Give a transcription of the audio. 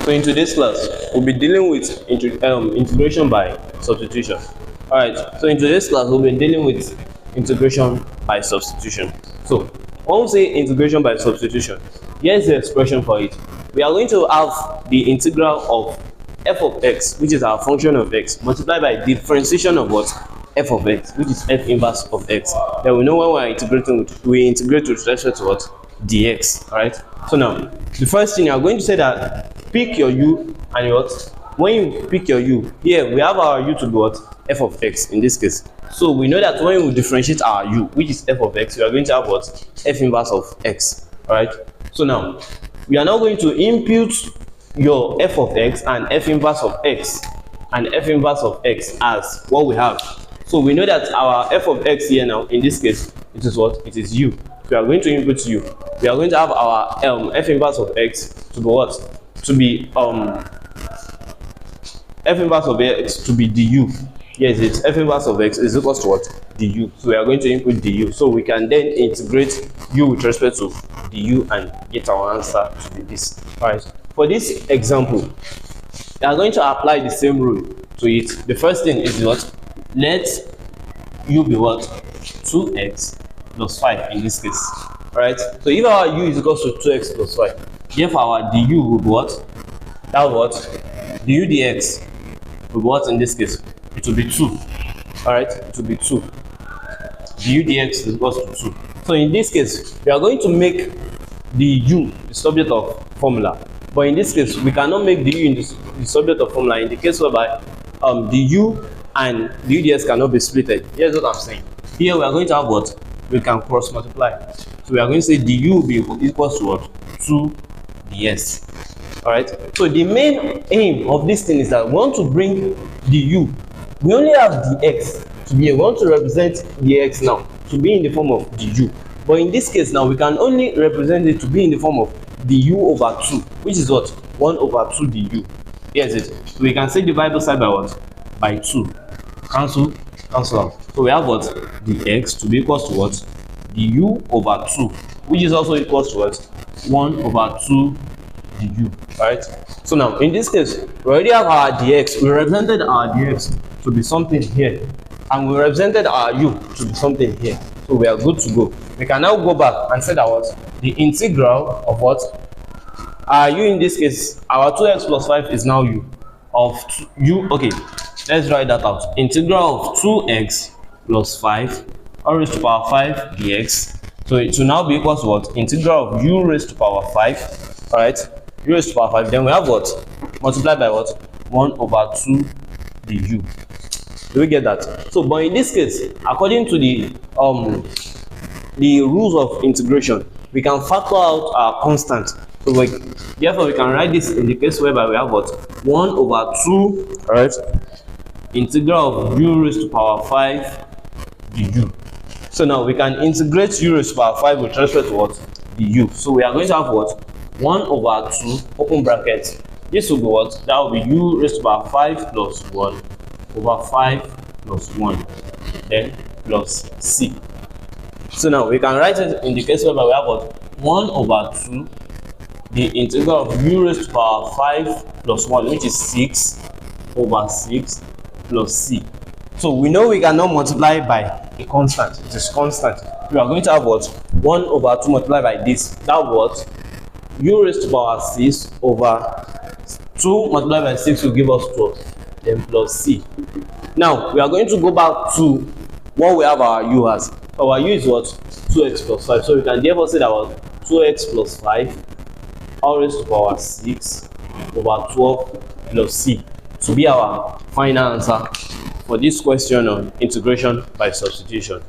So in today's class, we'll be dealing with integration by substitution. Alright, so in today's class, we'll be dealing with integration by substitution. So when we say integration by substitution, here's the expression for it. We are going to have the integral of f of x, which is our function of x, multiplied by differentiation of what? F of x, which is f inverse of x. Then we know when we are integrating, we integrate with respect to what? Dx. Alright, so now the first thing you are going to say that pick your u and your what? When you pick your u, here we have our u to be what? F of x in this case. So we know that when we differentiate our u, which is f of x, we are going to have what? F inverse of x. Alright, so now we are now going to impute your f of x and f inverse of x and f inverse of x as what we have. So we know that our f of x here now in this case, it is what? It is u. We are going to input u. We are going to have our f inverse of x to be what? To be f inverse of x to be du. Yes, it's f inverse of x is equals to what? Du. So we are going to input du. So we can then integrate u with respect to du and get our answer to be this. Alright. For this example, we are going to apply the same rule to it. The first thing is what? Let u be what? 2x plus 5 in this case. Right? So if our u is equal to 2x plus 5, therefore our du will be what? That what? Du dx will be what in this case? It will be 2. Alright? It will be 2. Du dx is equal to 2. So in this case, we are going to make the u the subject of formula. But in this case, we cannot make the u in the subject of formula in the case whereby the u and the ds cannot be splitted. Here's what I'm saying. Here we are going to have what? We can cross multiply. So we are going to say the u will be equals to what? 2 ds. Alright. So the main aim of this thing is that we want to bring the u. We only have the x to be. We want to represent the x now to be in the form of the u. But in this case now, we can only represent it to be in the form of the u over 2, which is what? 1 over 2 du. Yes, it. So we can say divide both side by what? By 2. Cancel out. So we have what? The x to be equals to what? The u over 2, which is also equals to what? 1 over 2 du. Right? So now in this case, we already have our dx. We represented our dx to be something here, and we represented our u to be something here. So we are good to go. We can now go back and say that what? The integral of what? U in this case, our 2x plus 5 is now u of u. Okay, let's write that out. Integral of 2x plus 5 all raised to power 5 dx. So it will now be equal to what? Integral of u raised to power 5. Alright, u raised to power 5. Then we have what? Multiplied by what? 1 over 2 du. Do we get that? So, but in this case, according to the rules of integration, we can factor out our constant. So therefore we can write this in the case whereby we have what? 1 over 2, alright, integral of u raised to power 5 du. So now we can integrate u raised to power 5 with respect to what? Du. So we are going to have what? 1 over 2, open bracket. This will be what? That will be u raised to power 5 plus 1 over 5 plus 1, then plus c. So now we can write it in the case whereby we have what? 1 over 2, the integral of u raised to power 5 plus 1, which is 6 over 6 plus c. So we know we cannot multiply by a constant. It is constant. We are going to have what? 1 over 2 multiplied by this. That what? U raised to power 6 over 2 multiplied by 6 will give us 12. Then plus c. Now we are going to go back to what we have our u as. Our u is what? 2x plus 5. So we can therefore say that what? 2x plus 5 all raised to power 6 over 12 plus c to be our final answer for this question on integration by substitution.